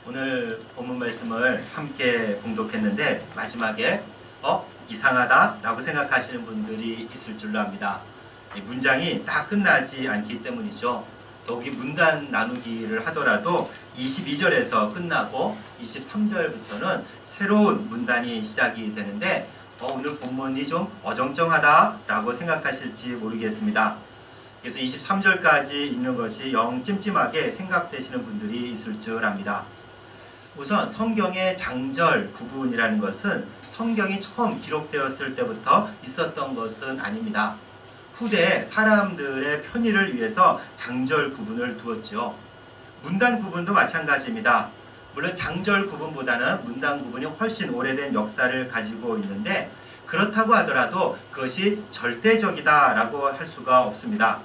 오늘 본문 말씀을 함께 봉독했는데 마지막에 이상하다 라고 생각하시는 분들이 있을 줄로 압니다. 이 문장이 다 끝나지 않기 때문이죠. 더욱이 문단 나누기를 하더라도 22절에서 끝나고 23절부터는 새로운 문단이 시작이 되는데 오늘 본문이 좀 어정쩡하다 라고 생각하실지 모르겠습니다. 그래서 23절까지 읽는 것이 영 찜찜하게 생각되시는 분들이 있을 줄 압니다. 우선 성경의 장절 구분이라는 것은 성경이 처음 기록되었을 때부터 있었던 것은 아닙니다. 후대에 사람들의 편의를 위해서 장절 구분을 두었죠. 문단 구분도 마찬가지입니다. 물론 장절 구분보다는 문단 구분이 훨씬 오래된 역사를 가지고 있는데 그렇다고 하더라도 그것이 절대적이다라고 할 수가 없습니다.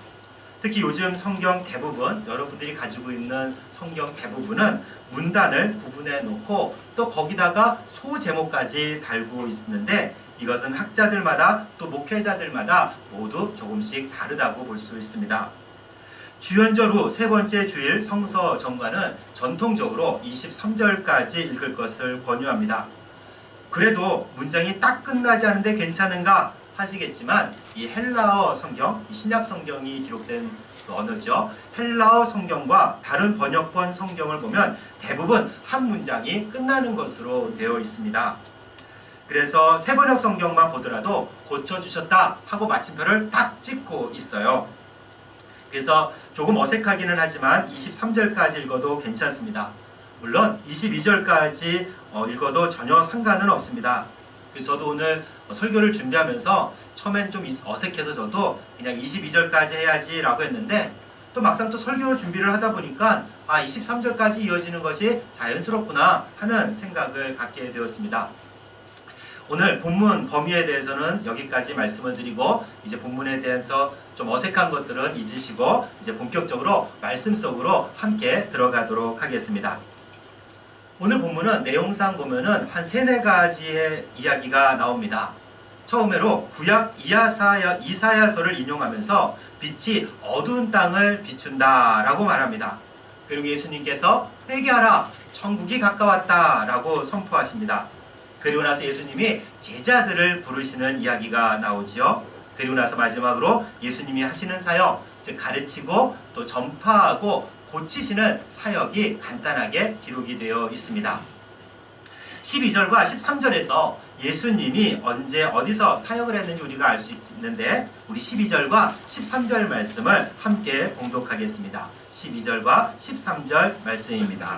특히 요즘 성경 대부분, 여러분들이 가지고 있는 성경 대부분은 문단을 구분해 놓고 또 거기다가 소제목까지 달고 있는데 이것은 학자들마다 또 목회자들마다 모두 조금씩 다르다고 볼 수 있습니다. 주연절 후 세 번째 주일 성서 정관은 전통적으로 23절까지 읽을 것을 권유합니다. 그래도 문장이 딱 끝나지 않은데 괜찮은가 하시겠지만 이 헬라어 성경, 이 신약 성경이 기록된 그 언어죠. 헬라어 성경과 다른 번역본 성경을 보면 대부분 한 문장이 끝나는 것으로 되어 있습니다. 그래서 새번역 성경만 보더라도 고쳐주셨다 하고 마침표를 딱 찍고 있어요. 그래서 조금 어색하기는 하지만 23절까지 읽어도 괜찮습니다. 물론 22절까지 읽어도 전혀 상관은 없습니다. 그래서 저도 오늘 설교를 준비하면서 처음엔 좀 어색해서 저도 그냥 22절까지 해야지 라고 했는데 또 막상 또 설교 준비를 하다 보니까 23절까지 이어지는 것이 자연스럽구나 하는 생각을 갖게 되었습니다. 오늘 본문 범위에 대해서는 여기까지 말씀을 드리고 이제 본문에 대해서 좀 어색한 것들은 잊으시고 이제 본격적으로 말씀 속으로 함께 들어가도록 하겠습니다. 오늘 본문은 내용상 보면은 한 3-4가지의 이야기가 나옵니다. 처음으로 구약 이사야서를 인용하면서 빛이 어두운 땅을 비춘다 라고 말합니다. 그리고 예수님께서 회개하라 천국이 가까웠다 라고 선포하십니다. 그리고 나서 예수님이 제자들을 부르시는 이야기가 나오지요. 그리고 나서 마지막으로 예수님이 하시는 사역, 즉 가르치고 또 전파하고 고치시는 사역이 간단하게 기록이 되어 있습니다. 12절과 13절에서 예수님이 언제 어디서 사역을 했는지 우리가 알 수 있는데 우리 12절과 13절 말씀을 함께 봉독하겠습니다. 12절과 13절 말씀입니다.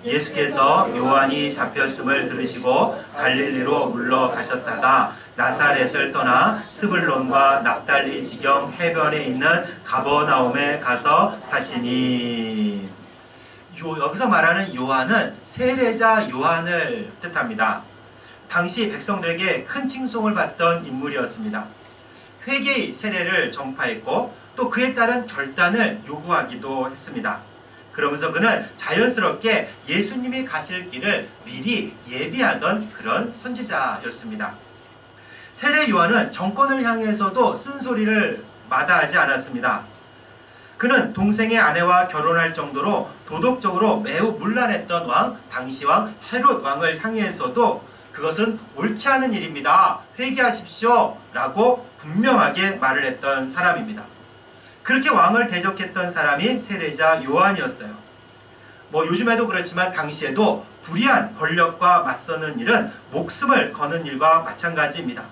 예수께서 요한이 잡혔음을 들으시고 갈릴리로 물러가셨다가 나사렛을 떠나 스불론과 납달리 지경 해변에 있는 가버나움에 가서 사시니. 여기서 말하는 요한은 세례자 요한을 뜻합니다. 당시 백성들에게 큰 칭송을 받던 인물이었습니다. 회개의 세례를 전파했고 또 그에 따른 결단을 요구하기도 했습니다. 그러면서 그는 자연스럽게 예수님이 가실 길을 미리 예비하던 그런 선지자였습니다. 세례 요한은 정권을 향해서도 쓴소리를 마다하지 않았습니다. 그는 동생의 아내와 결혼할 정도로 도덕적으로 매우 문란했던 왕, 당시 왕 헤롯 왕을 향해서도 그것은 옳지 않은 일입니다. 회개하십시오 라고 분명하게 말을 했던 사람입니다. 그렇게 왕을 대적했던 사람이 세례자 요한이었어요. 요즘에도 그렇지만 당시에도 불의한 권력과 맞서는 일은 목숨을 거는 일과 마찬가지입니다.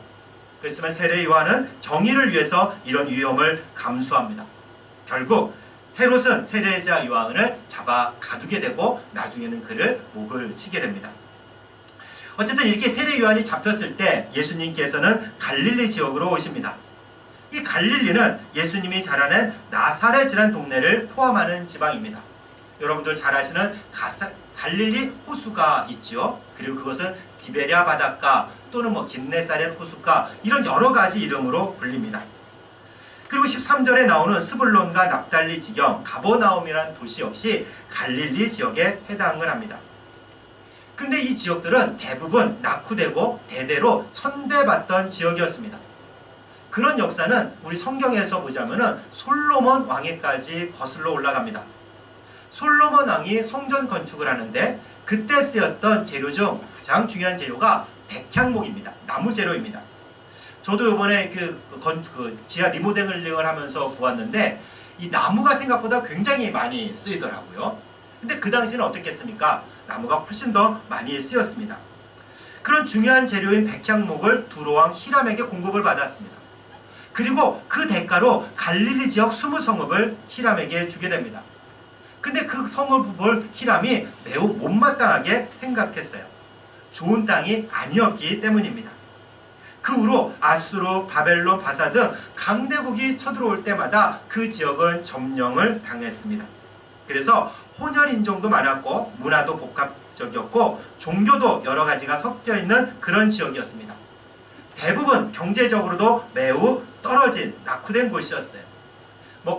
그렇지만 세례 요한은 정의를 위해서 이런 위험을 감수합니다. 결국 헤롯은 세례자 요한을 잡아 가두게 되고 나중에는 그를 목을 치게 됩니다. 어쨌든 이렇게 세례 요한이 잡혔을 때 예수님께서는 갈릴리 지역으로 오십니다. 이 갈릴리는 예수님이 자라는 나사렛이라는 동네를 포함하는 지방입니다. 여러분들 잘 아시는 갈릴리 호수가 있죠. 그리고 그것은 디베랴 바닷가 또는 긴네사렛 호수가 이런 여러 가지 이름으로 불립니다. 그리고 13절에 나오는 스불론과 납달리 지경 가버나움이라는 도시 역시 갈릴리 지역에 해당을 합니다. 근데 이 지역들은 대부분 낙후되고 대대로 천대받던 지역이었습니다. 그런 역사는 우리 성경에서 보자면은 솔로몬 왕에까지 거슬러 올라갑니다. 솔로몬 왕이 성전 건축을 하는데 그때 쓰였던 재료 중 가장 중요한 재료가 백향목입니다. 나무 재료입니다. 저도 이번에 지하 리모델링을 하면서 보았는데 이 나무가 생각보다 굉장히 많이 쓰이더라고요. 근데 그 당시는 어떻겠습니까? 나무가 훨씬 더 많이 쓰였습니다. 그런 중요한 재료인 백향목을 두로왕 히람에게 공급을 받았습니다. 그리고 그 대가로 갈릴리 지역 20성읍을 히람에게 주게 됩니다. 근데 그 성읍을 히람이 매우 못마땅하게 생각했어요. 좋은 땅이 아니었기 때문입니다. 그 후로 아수르, 바벨론, 바사 등 강대국이 쳐들어올 때마다 그 지역은 점령을 당했습니다. 그래서 혼혈 인종도 많았고 문화도 복합적이었고 종교도 여러 가지가 섞여 있는 그런 지역이었습니다. 대부분 경제적으로도 매우 떨어진 낙후된 곳이었어요.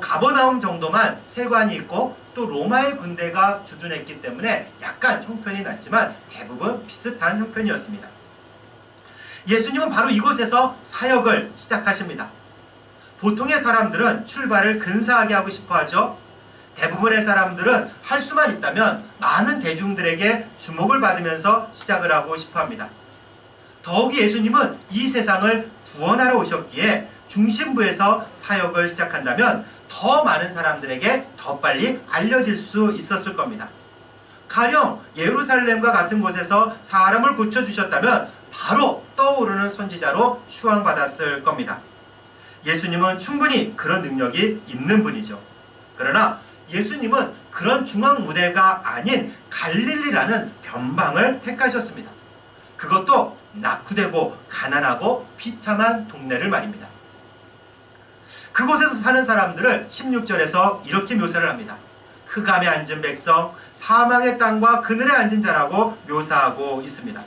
가버나움 정도만 세관이 있고 또 로마의 군대가 주둔했기 때문에 약간 형편이 났지만 대부분 비슷한 형편이었습니다. 예수님은 바로 이곳에서 사역을 시작하십니다. 보통의 사람들은 출발을 근사하게 하고 싶어 하죠. 대부분의 사람들은 할 수만 있다면 많은 대중들에게 주목을 받으면서 시작을 하고 싶어 합니다. 더욱이 예수님은 이 세상을 구원하러 오셨기에 중심부에서 사역을 시작한다면 더 많은 사람들에게 더 빨리 알려질 수 있었을 겁니다. 가령 예루살렘과 같은 곳에서 사람을 고쳐주셨다면 바로 떠오르는 선지자로 추앙받았을 겁니다. 예수님은 충분히 그런 능력이 있는 분이죠. 그러나 예수님은 그런 중앙 무대가 아닌 갈릴리라는 변방을 택하셨습니다. 그것도 낙후되고 가난하고 비참한 동네를 말입니다. 그곳에서 사는 사람들을 16절에서 이렇게 묘사를 합니다. 흑암에 앉은 백성, 사망의 땅과 그늘에 앉은 자라고 묘사하고 있습니다.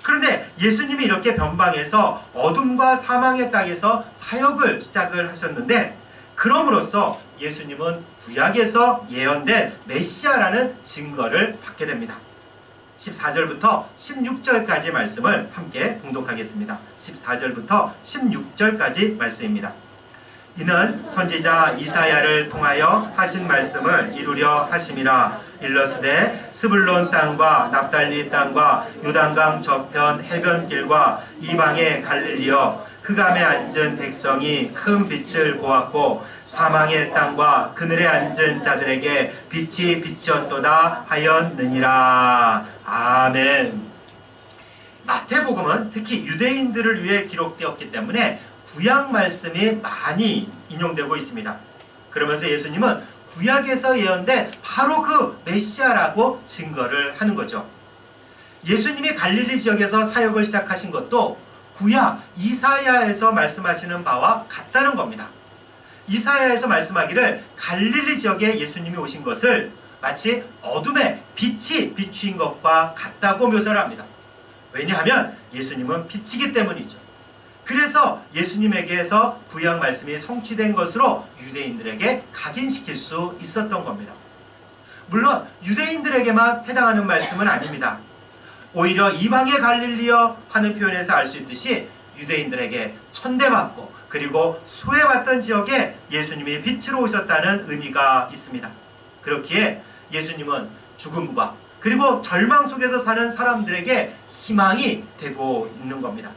그런데 예수님이 이렇게 변방에서 어둠과 사망의 땅에서 사역을 시작을 하셨는데 그럼으로써 예수님은 구약에서 예언된 메시아라는 증거를 받게 됩니다. 14절부터 16절까지 말씀을 함께 봉독하겠습니다. 14절부터 16절까지 말씀입니다. 이는 선지자 이사야를 통하여 하신 말씀을 이루려 하심이라. 일러스되 스불론 땅과 납달리 땅과 요단강 저편 해변길과 이방의 갈릴리여, 흑암에 앉은 백성이 큰 빛을 보았고 사망의 땅과 그늘에 앉은 자들에게 빛이 비치었도다 하였느니라. 아멘. 마태복음은 특히 유대인들을 위해 기록되었기 때문에 구약 말씀이 많이 인용되고 있습니다. 그러면서 예수님은 구약에서 예언된 바로 그 메시아라고 증거를 하는 거죠. 예수님이 갈릴리 지역에서 사역을 시작하신 것도 구약 이사야에서 말씀하시는 바와 같다는 겁니다. 이사야에서 말씀하기를 갈릴리 지역에 예수님이 오신 것을 마치 어둠에 빛이 비추인 것과 같다고 묘사를 합니다. 왜냐하면 예수님은 빛이기 때문이죠. 그래서 예수님에게서 구약 말씀이 성취된 것으로 유대인들에게 각인시킬 수 있었던 겁니다. 물론 유대인들에게만 해당하는 말씀은 아닙니다. 오히려 이방의 갈릴리여 하는 표현에서 알 수 있듯이 유대인들에게 천대받고 그리고 소외받던 지역에 예수님이 빛으로 오셨다는 의미가 있습니다. 그렇기에 예수님은 죽음과 그리고 절망 속에서 사는 사람들에게 희망이 되고 있는 겁니다.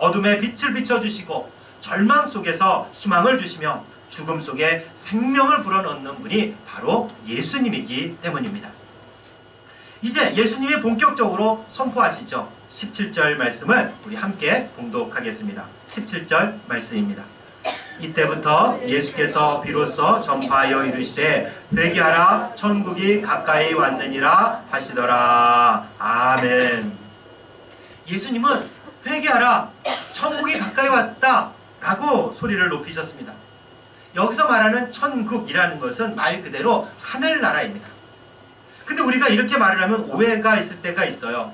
어둠에 빛을 비춰주시고 절망 속에서 희망을 주시며 죽음 속에 생명을 불어넣는 분이 바로 예수님이기 때문입니다. 이제 예수님이 본격적으로 선포하시죠. 17절 말씀을 우리 함께 봉독하겠습니다. 17절 말씀입니다. 이때부터 예수께서 비로소 전파하여 이르시되 회개하라 천국이 가까이 왔느니라 하시더라. 아멘. 예수님은 회개하라 천국이 가까이 왔다 라고 소리를 높이셨습니다. 여기서 말하는 천국이라는 것은 말 그대로 하늘나라입니다. 근데 우리가 이렇게 말을 하면 오해가 있을 때가 있어요.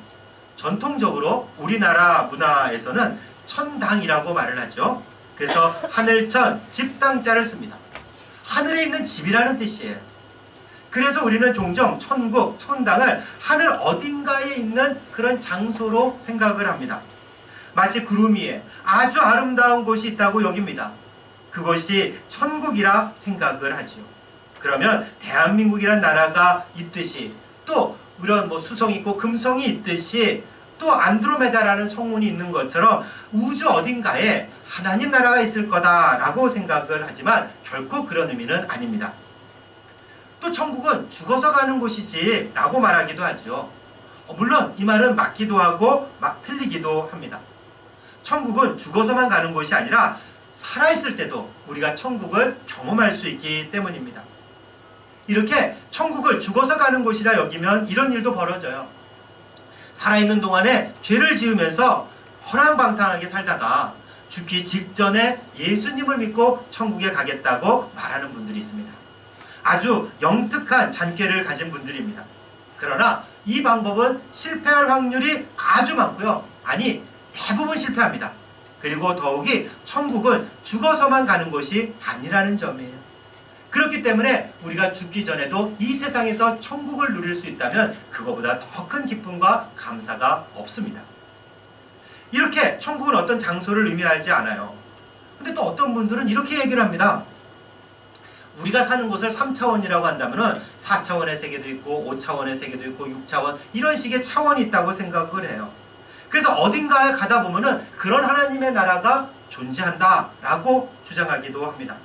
전통적으로 우리나라 문화에서는 천당이라고 말을 하죠. 그래서 하늘천, 집당자를 씁니다. 하늘에 있는 집이라는 뜻이에요. 그래서 우리는 종종 천국, 천당을 하늘 어딘가에 있는 그런 장소로 생각을 합니다. 마치 구름 위에 아주 아름다운 곳이 있다고 여깁니다. 그것이 천국이라 생각을 하지요. 그러면 대한민국이란 나라가 있듯이 또 이런 뭐 수성이 있고 금성이 있듯이 또 안드로메다라는 성운이 있는 것처럼 우주 어딘가에 하나님 나라가 있을 거다라고 생각을 하지만 결코 그런 의미는 아닙니다. 또 천국은 죽어서 가는 곳이지 라고 말하기도 하죠. 물론 이 말은 맞기도 하고 막 틀리기도 합니다. 천국은 죽어서만 가는 곳이 아니라 살아있을 때도 우리가 천국을 경험할 수 있기 때문입니다. 이렇게 천국을 죽어서 가는 곳이라 여기면 이런 일도 벌어져요. 살아있는 동안에 죄를 지으면서 허랑방탕하게 살다가 죽기 직전에 예수님을 믿고 천국에 가겠다고 말하는 분들이 있습니다. 아주 영특한 잔꾀를 가진 분들입니다. 그러나 이 방법은 실패할 확률이 아주 많고요. 아니, 대부분 실패합니다. 그리고 더욱이 천국은 죽어서만 가는 곳이 아니라는 점이에요. 그렇기 때문에 우리가 죽기 전에도 이 세상에서 천국을 누릴 수 있다면 그거보다 더 큰 기쁨과 감사가 없습니다. 이렇게 천국은 어떤 장소를 의미하지 않아요. 근데 또 어떤 분들은 이렇게 얘기를 합니다. 우리가 사는 곳을 3차원이라고 한다면 4차원의 세계도 있고 5차원의 세계도 있고 6차원 이런 식의 차원이 있다고 생각을 해요. 그래서 어딘가에 가다 보면은 그런 하나님의 나라가 존재한다라고 주장하기도 합니다.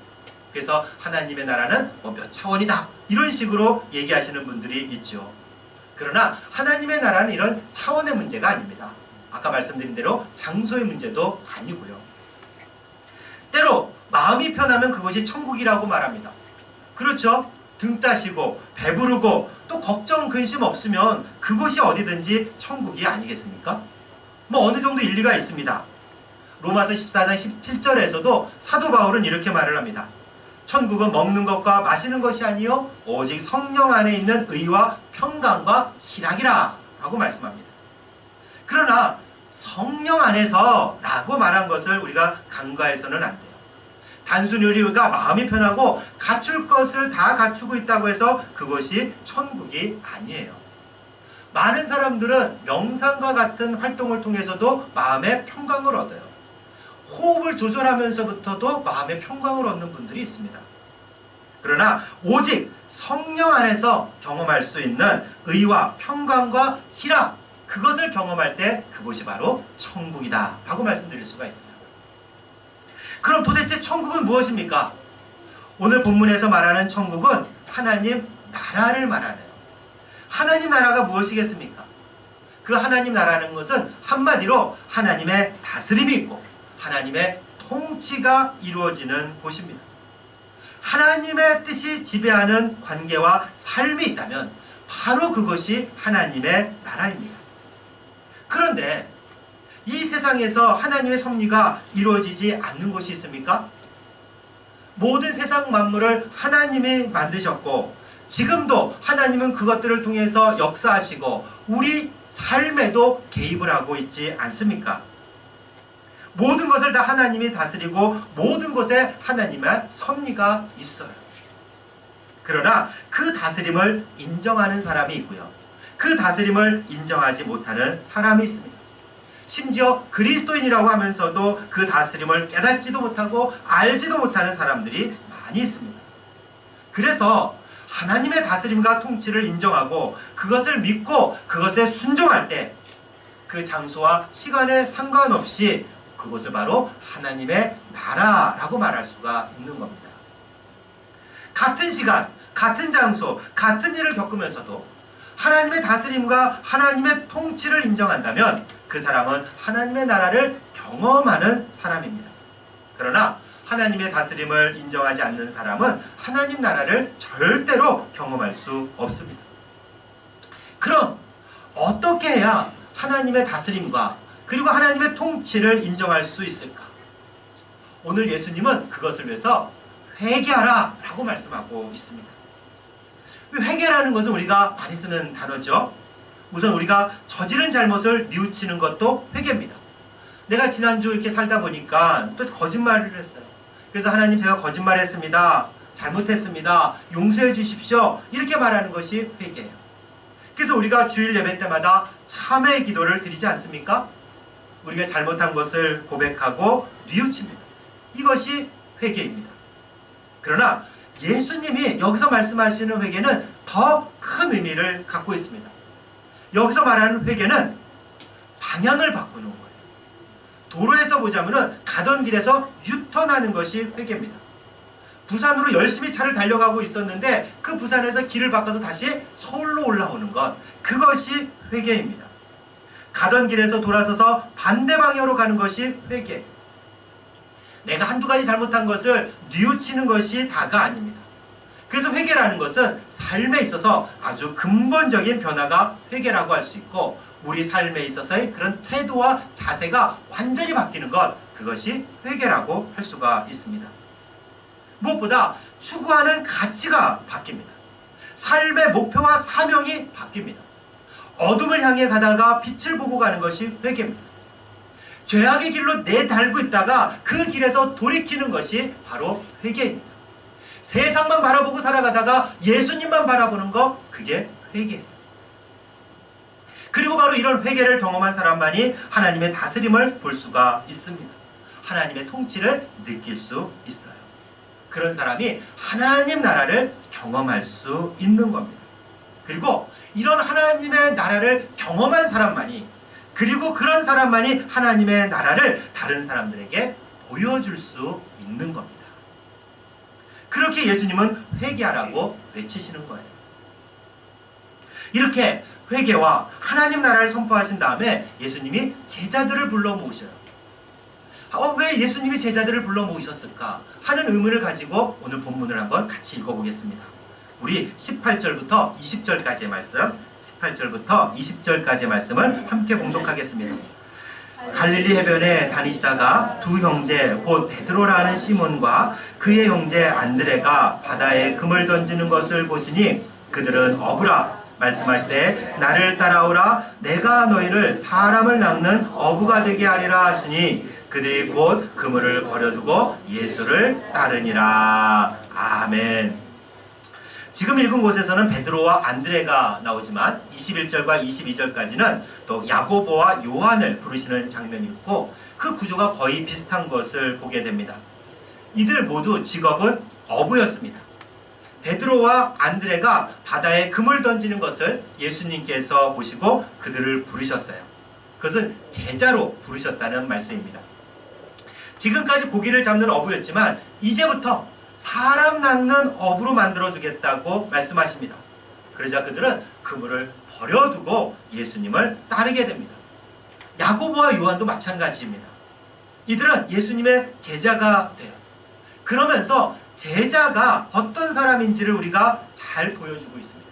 그래서 하나님의 나라는 뭐 몇 차원이다 이런 식으로 얘기하시는 분들이 있죠. 그러나 하나님의 나라는 이런 차원의 문제가 아닙니다. 아까 말씀드린 대로 장소의 문제도 아니고요. 때로 마음이 편하면 그것이 천국이라고 말합니다. 그렇죠? 등 따시고 배부르고 또 걱정 근심 없으면 그곳이 어디든지 천국이 아니겠습니까? 뭐 어느 정도 일리가 있습니다. 로마서 14장 17절에서도 사도 바울은 이렇게 말을 합니다. 천국은 먹는 것과 마시는 것이 아니요 오직 성령 안에 있는 의와 평강과 희락이라 라고 말씀합니다. 그러나 성령 안에서 라고 말한 것을 우리가 간과해서는 안 돼요. 단순히 우리가 마음이 편하고 갖출 것을 다 갖추고 있다고 해서 그것이 천국이 아니에요. 많은 사람들은 명상과 같은 활동을 통해서도 마음의 평강을 얻어요. 호흡을 조절하면서부터도 마음의 평강을 얻는 분들이 있습니다. 그러나 오직 성령 안에서 경험할 수 있는 의와 평강과 희락, 그것을 경험할 때 그곳이 바로 천국이다 라고 말씀드릴 수가 있습니다. 그럼 도대체 천국은 무엇입니까? 오늘 본문에서 말하는 천국은 하나님 나라를 말하네요. 하나님 나라가 무엇이겠습니까? 그 하나님 나라는 것은 한마디로 하나님의 다스림이 있고 하나님의 통치가 이루어지는 곳입니다. 하나님의 뜻이 지배하는 관계와 삶이 있다면 바로 그것이 하나님의 나라입니다. 그런데 이 세상에서 하나님의 섭리가 이루어지지 않는 것이 있습니까? 모든 세상 만물을 하나님이 만드셨고 지금도 하나님은 그것들을 통해서 역사하시고 우리 삶에도 개입을 하고 있지 않습니까? 모든 것을 다 하나님이 다스리고 모든 곳에 하나님의 섭리가 있어요. 그러나 그 다스림을 인정하는 사람이 있고요. 그 다스림을 인정하지 못하는 사람이 있습니다. 심지어 그리스도인이라고 하면서도 그 다스림을 깨닫지도 못하고 알지도 못하는 사람들이 많이 있습니다. 그래서 하나님의 다스림과 통치를 인정하고 그것을 믿고 그것에 순종할 때 그 장소와 시간에 상관없이 그것을 바로 하나님의 나라라고 말할 수가 있는 겁니다. 같은 시간, 같은 장소, 같은 일을 겪으면서도 하나님의 다스림과 하나님의 통치를 인정한다면 그 사람은 하나님의 나라를 경험하는 사람입니다. 그러나 하나님의 다스림을 인정하지 않는 사람은 하나님 나라를 절대로 경험할 수 없습니다. 그럼 어떻게 해야 하나님의 다스림과 그리고 하나님의 통치를 인정할 수 있을까? 오늘 예수님은 그것을 위해서 회개하라 라고 말씀하고 있습니다. 회개라는 것은 우리가 많이 쓰는 단어죠. 우선 우리가 저지른 잘못을 뉘우치는 것도 회개입니다. 내가 지난주 이렇게 살다 보니까 또 거짓말을 했어요. 그래서 하나님 제가 거짓말했습니다. 잘못했습니다. 용서해 주십시오. 이렇게 말하는 것이 회개예요. 그래서 우리가 주일 예배 때마다 참회의 기도를 드리지 않습니까? 우리가 잘못한 것을 고백하고 뉘우칩니다. 이것이 회개입니다. 그러나 예수님이 여기서 말씀하시는 회개는 더 큰 의미를 갖고 있습니다. 여기서 말하는 회개는 방향을 바꾸는 거예요. 도로에서 보자면은 가던 길에서 유턴하는 것이 회개입니다. 부산으로 열심히 차를 달려가고 있었는데 그 부산에서 길을 바꿔서 다시 서울로 올라오는 것, 그것이 회개입니다. 가던 길에서 돌아서서 반대 방향으로 가는 것이 회개. 내가 한두 가지 잘못한 것을 뉘우치는 것이 다가 아닙니다. 그래서 회개라는 것은 삶에 있어서 아주 근본적인 변화가 회개라고 할 수 있고, 우리 삶에 있어서의 그런 태도와 자세가 완전히 바뀌는 것, 그것이 회개라고 할 수가 있습니다. 무엇보다 추구하는 가치가 바뀝니다. 삶의 목표와 사명이 바뀝니다. 어둠을 향해 가다가 빛을 보고 가는 것이 회개입니다. 죄악의 길로 내달고 있다가 그 길에서 돌이키는 것이 바로 회개입니다. 세상만 바라보고 살아가다가 예수님만 바라보는 것, 그게 회개예요. 그리고 바로 이런 회개를 경험한 사람만이 하나님의 다스림을 볼 수가 있습니다. 하나님의 통치를 느낄 수 있어요. 그런 사람이 하나님 나라를 경험할 수 있는 겁니다. 그리고 이런 하나님의 나라를 경험한 사람만이, 그리고 그런 사람만이 하나님의 나라를 다른 사람들에게 보여줄 수 있는 겁니다. 그렇게 예수님은 회개하라고 외치시는 거예요. 이렇게 회개와 하나님 나라를 선포하신 다음에 예수님이 제자들을 불러 모으셔요. 왜 예수님이 제자들을 불러 모으셨을까 하는 의문을 가지고 오늘 본문을 한번 같이 읽어보겠습니다. 우리 18절부터 20절까지의 말씀, 18절부터 20절까지의 말씀을 함께 봉독하겠습니다. 갈릴리 해변에 다니시다가 두 형제 곧 베드로라는 시몬과 그의 형제 안드레가 바다에 금을 던지는 것을 보시니 그들은 어부라 말씀하시되 나를 따라오라 내가 너희를 사람을 낚는 어부가 되게 하리라 하시니 그들이 곧 그물을 버려두고 예수를 따르니라. 아멘. 지금 읽은 곳에서는 베드로와 안드레가 나오지만 21절과 22절까지는 또 야고보와 요한을 부르시는 장면이 있고, 그 구조가 거의 비슷한 것을 보게 됩니다. 이들 모두 직업은 어부였습니다. 베드로와 안드레가 바다에 금을 던지는 것을 예수님께서 보시고 그들을 부르셨어요. 그것은 제자로 부르셨다는 말씀입니다. 지금까지 고기를 잡는 어부였지만 이제부터 사람 낚는 어부로 만들어주겠다고 말씀하십니다. 그러자 그들은 그물을 버려두고 예수님을 따르게 됩니다. 야고보와 요한도 마찬가지입니다. 이들은 예수님의 제자가 돼요. 그러면서 제자가 어떤 사람인지를 우리가 잘 보여주고 있습니다.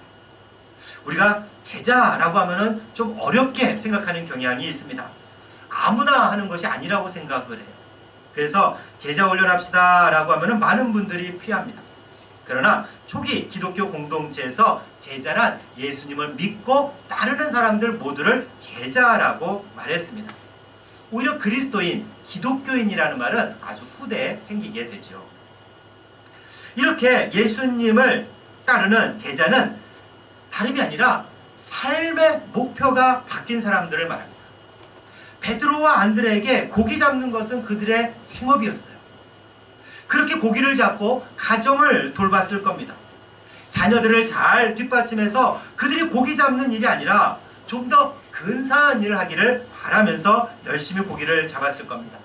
우리가 제자라고 하면은 좀 어렵게 생각하는 경향이 있습니다. 아무나 하는 것이 아니라고 생각을 해요. 그래서 제자 훈련합시다 라고 하면은 많은 분들이 피합니다. 그러나 초기 기독교 공동체에서 제자란 예수님을 믿고 따르는 사람들 모두를 제자라고 말했습니다. 오히려 그리스도인, 기독교인이라는 말은 아주 후대에 생기게 되죠. 이렇게 예수님을 따르는 제자는 다름이 아니라 삶의 목표가 바뀐 사람들을 말합니다. 베드로와 안드레에게 고기 잡는 것은 그들의 생업이었어요. 그렇게 고기를 잡고 가정을 돌봤을 겁니다. 자녀들을 잘 뒷받침해서 그들이 고기 잡는 일이 아니라 좀 더 근사한 일을 하기를 바라면서 열심히 고기를 잡았을 겁니다.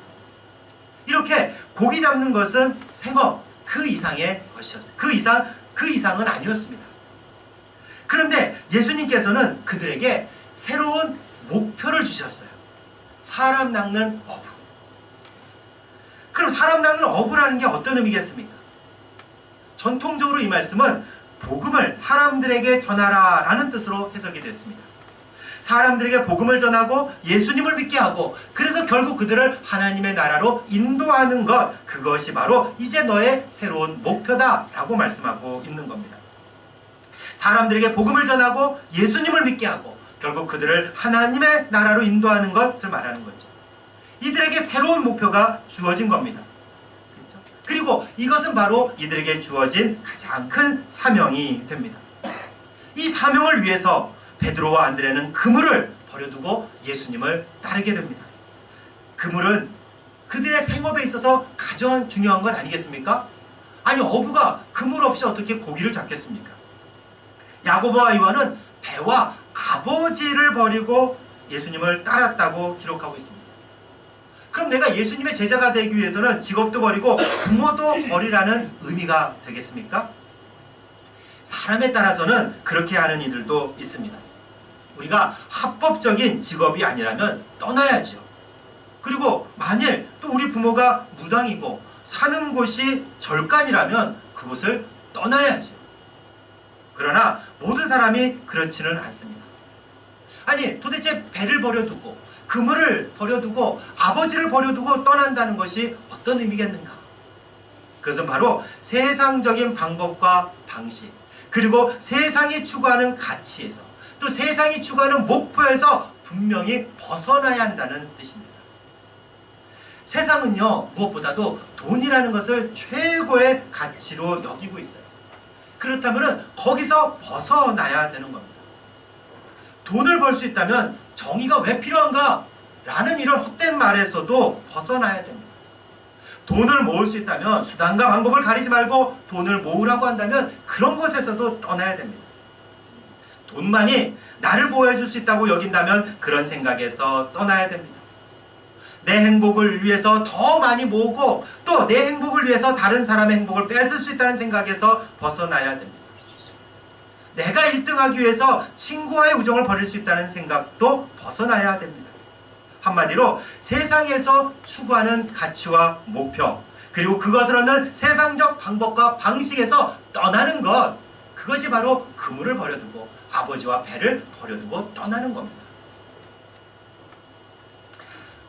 이렇게 고기 잡는 것은 생업, 그 이상의 것이었어요. 그 이상은 아니었습니다. 그런데 예수님께서는 그들에게 새로운 목표를 주셨어요. 사람 낚는 어부. 그럼 사람 낚는 어부라는 게 어떤 의미겠습니까? 전통적으로 이 말씀은 복음을 사람들에게 전하라 라는 뜻으로 해석이 됐습니다. 사람들에게 복음을 전하고 예수님을 믿게 하고, 그래서 결국 그들을 하나님의 나라로 인도하는 것, 그것이 바로 이제 너의 새로운 목표다 라고 말씀하고 있는 겁니다. 사람들에게 복음을 전하고 예수님을 믿게 하고 결국 그들을 하나님의 나라로 인도하는 것을 말하는 거죠. 이들에게 새로운 목표가 주어진 겁니다. 그렇죠? 그리고 이것은 바로 이들에게 주어진 가장 큰 사명이 됩니다. 이 사명을 위해서 베드로와 안드레는 그물을 버려두고 예수님을 따르게 됩니다. 그물은 그들의 생업에 있어서 가장 중요한 것 아니겠습니까? 아니 어부가 그물 없이 어떻게 고기를 잡겠습니까? 야고보와 요한은 배와 아버지를 버리고 예수님을 따랐다고 기록하고 있습니다. 그럼 내가 예수님의 제자가 되기 위해서는 직업도 버리고 부모도 버리라는 의미가 되겠습니까? 사람에 따라서는 그렇게 하는 이들도 있습니다. 우리가 합법적인 직업이 아니라면 떠나야죠. 그리고 만일 또 우리 부모가 무당이고 사는 곳이 절간이라면 그곳을 떠나야죠. 그러나 모든 사람이 그렇지는 않습니다. 아니 도대체 배를 버려두고 그물을 버려두고 아버지를 버려두고 떠난다는 것이 어떤 의미겠는가? 그것은 바로 세상적인 방법과 방식, 그리고 세상이 추구하는 가치에서, 또 세상이 추구하는 목표에서 분명히 벗어나야 한다는 뜻입니다. 세상은요, 무엇보다도 돈이라는 것을 최고의 가치로 여기고 있어요. 그렇다면 거기서 벗어나야 되는 겁니다. 돈을 벌 수 있다면 정의가 왜 필요한가? 라는 이런 헛된 말에서도 벗어나야 됩니다. 돈을 모을 수 있다면 수단과 방법을 가리지 말고 돈을 모으라고 한다면 그런 것에서도 떠나야 됩니다. 돈만이 나를 보호해줄 수 있다고 여긴다면 그런 생각에서 떠나야 됩니다. 내 행복을 위해서 더 많이 모으고 또 내 행복을 위해서 다른 사람의 행복을 뺏을 수 있다는 생각에서 벗어나야 됩니다. 내가 1등하기 위해서 친구와의 우정을 버릴 수 있다는 생각도 벗어나야 됩니다. 한마디로 세상에서 추구하는 가치와 목표, 그리고 그것을 얻는 세상적 방법과 방식에서 떠나는 것, 그것이 바로 그물을 버려두고 아버지와 배를 버려두고 떠나는 겁니다.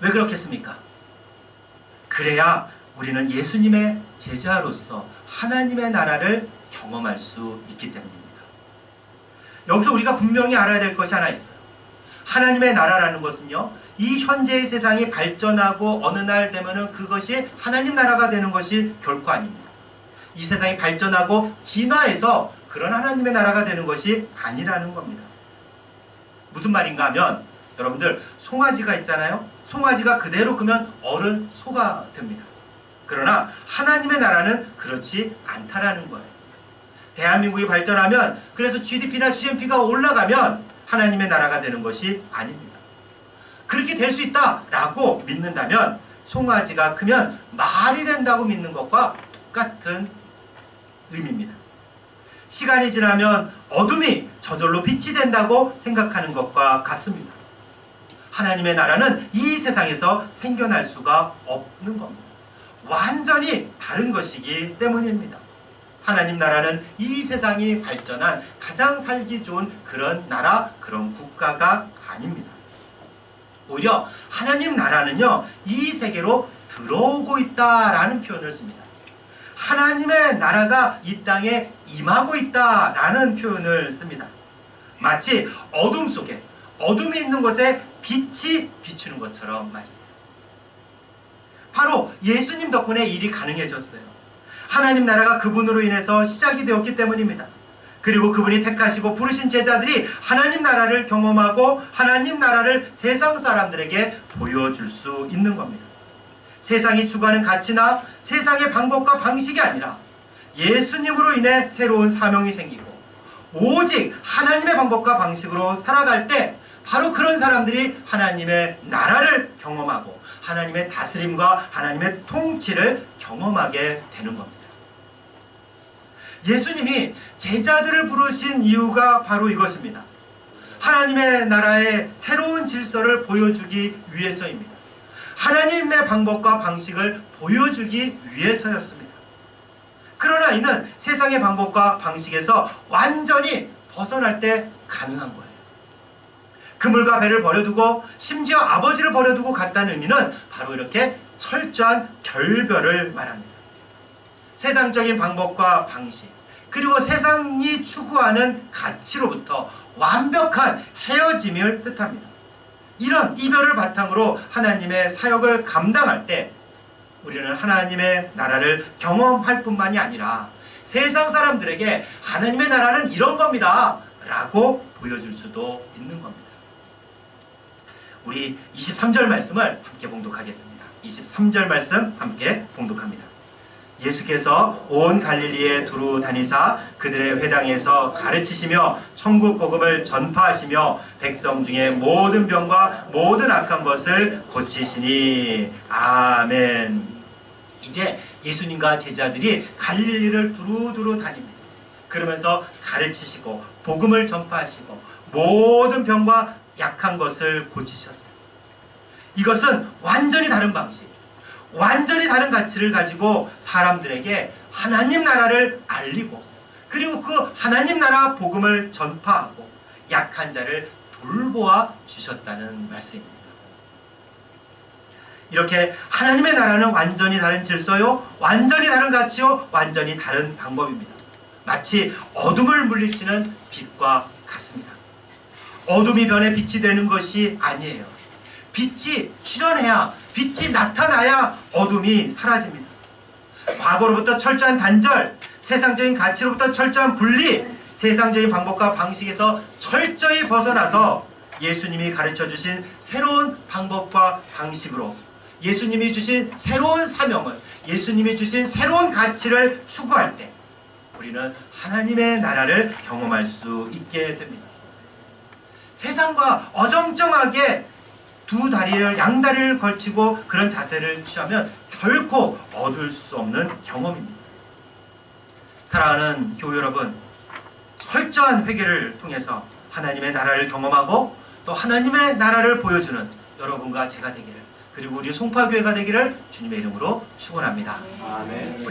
왜 그렇겠습니까? 그래야 우리는 예수님의 제자로서 하나님의 나라를 경험할 수 있기 때문입니다. 여기서 우리가 분명히 알아야 될 것이 하나 있어요. 하나님의 나라라는 것은요, 이 현재의 세상이 발전하고 어느 날 되면은 그것이 하나님 나라가 되는 것이 결코 아닙니다. 이 세상이 발전하고 진화해서 그런 하나님의 나라가 되는 것이 아니라는 겁니다. 무슨 말인가 하면, 여러분들 송아지가 있잖아요. 송아지가 그대로 크면 어른 소가 됩니다. 그러나 하나님의 나라는 그렇지 않다라는 거예요. 대한민국이 발전하면, 그래서 GDP나 GNP가 올라가면 하나님의 나라가 되는 것이 아닙니다. 그렇게 될 수 있다라고 믿는다면 송아지가 크면 말이 된다고 믿는 것과 똑같은 의미입니다. 시간이 지나면 어둠이 저절로 빛이 된다고 생각하는 것과 같습니다. 하나님의 나라는 이 세상에서 생겨날 수가 없는 겁니다. 완전히 다른 것이기 때문입니다. 하나님 나라는 이 세상이 발전한 가장 살기 좋은 그런 나라, 그런 국가가 아닙니다. 오히려 하나님 나라는요, 이 세계로 들어오고 있다라는 표현을 씁니다. 하나님의 나라가 이 땅에 임하고 있다라는 표현을 씁니다. 마치 어둠 속에, 어둠이 있는 곳에 빛이 비추는 것처럼 말이에요. 바로 예수님 덕분에 일이 가능해졌어요. 하나님 나라가 그분으로 인해서 시작이 되었기 때문입니다. 그리고 그분이 택하시고 부르신 제자들이 하나님 나라를 경험하고 하나님 나라를 세상 사람들에게 보여줄 수 있는 겁니다. 세상이 추구하는 가치나 세상의 방법과 방식이 아니라 예수님으로 인해 새로운 사명이 생기고 오직 하나님의 방법과 방식으로 살아갈 때 바로 그런 사람들이 하나님의 나라를 경험하고 하나님의 다스림과 하나님의 통치를 경험하게 되는 겁니다. 예수님이 제자들을 부르신 이유가 바로 이것입니다. 하나님의 나라의 새로운 질서를 보여주기 위해서입니다. 하나님의 방법과 방식을 보여주기 위해서였습니다. 그러나 이는 세상의 방법과 방식에서 완전히 벗어날 때 가능한 거예요. 그물과 배를 버려두고 심지어 아버지를 버려두고 갔다는 의미는 바로 이렇게 철저한 결별을 말합니다. 세상적인 방법과 방식, 그리고 세상이 추구하는 가치로부터 완벽한 헤어짐을 뜻합니다. 이런 이별을 바탕으로 하나님의 사역을 감당할 때 우리는 하나님의 나라를 경험할 뿐만이 아니라 세상 사람들에게 하나님의 나라는 이런 겁니다 라고 보여줄 수도 있는 겁니다. 우리 23절 말씀을 함께 봉독하겠습니다. 23절 말씀 함께 봉독합니다. 예수께서 온 갈릴리에 두루 다니사 그들의 회당에서 가르치시며 천국 복음을 전파하시며 백성 중에 모든 병과 모든 악한 것을 고치시니. 아멘. 이제 예수님과 제자들이 갈릴리를 두루두루 다닙니다. 그러면서 가르치시고 복음을 전파하시고 모든 병과 약한 것을 고치셨어요. 이것은 완전히 다른 방식, 완전히 다른 가치를 가지고 사람들에게 하나님 나라를 알리고, 그리고 그 하나님 나라 복음을 전파하고 약한 자를 돌보아 주셨다는 말씀입니다. 이렇게 하나님의 나라는 완전히 다른 질서요, 완전히 다른 가치요, 완전히 다른 방법입니다. 마치 어둠을 물리치는 빛과 같습니다. 어둠이 변해 빛이 되는 것이 아니에요. 빛이 출현해야, 빛이 나타나야 어둠이 사라집니다. 과거로부터 철저한 단절, 세상적인 가치로부터 철저한 분리, 세상적인 방법과 방식에서 철저히 벗어나서 예수님이 가르쳐주신 새로운 방법과 방식으로, 예수님이 주신 새로운 사명을, 예수님이 주신 새로운 가치를 추구할 때 우리는 하나님의 나라를 경험할 수 있게 됩니다. 세상과 어정쩡하게 두 다리를, 양다리를 걸치고 그런 자세를 취하면 결코 얻을 수 없는 경험입니다. 사랑하는 교회 여러분, 철저한 회개를 통해서 하나님의 나라를 경험하고 또 하나님의 나라를 보여주는 여러분과 제가 되기를, 그리고 우리 송파교회가 되기를 주님의 이름으로 축원합니다. 아멘.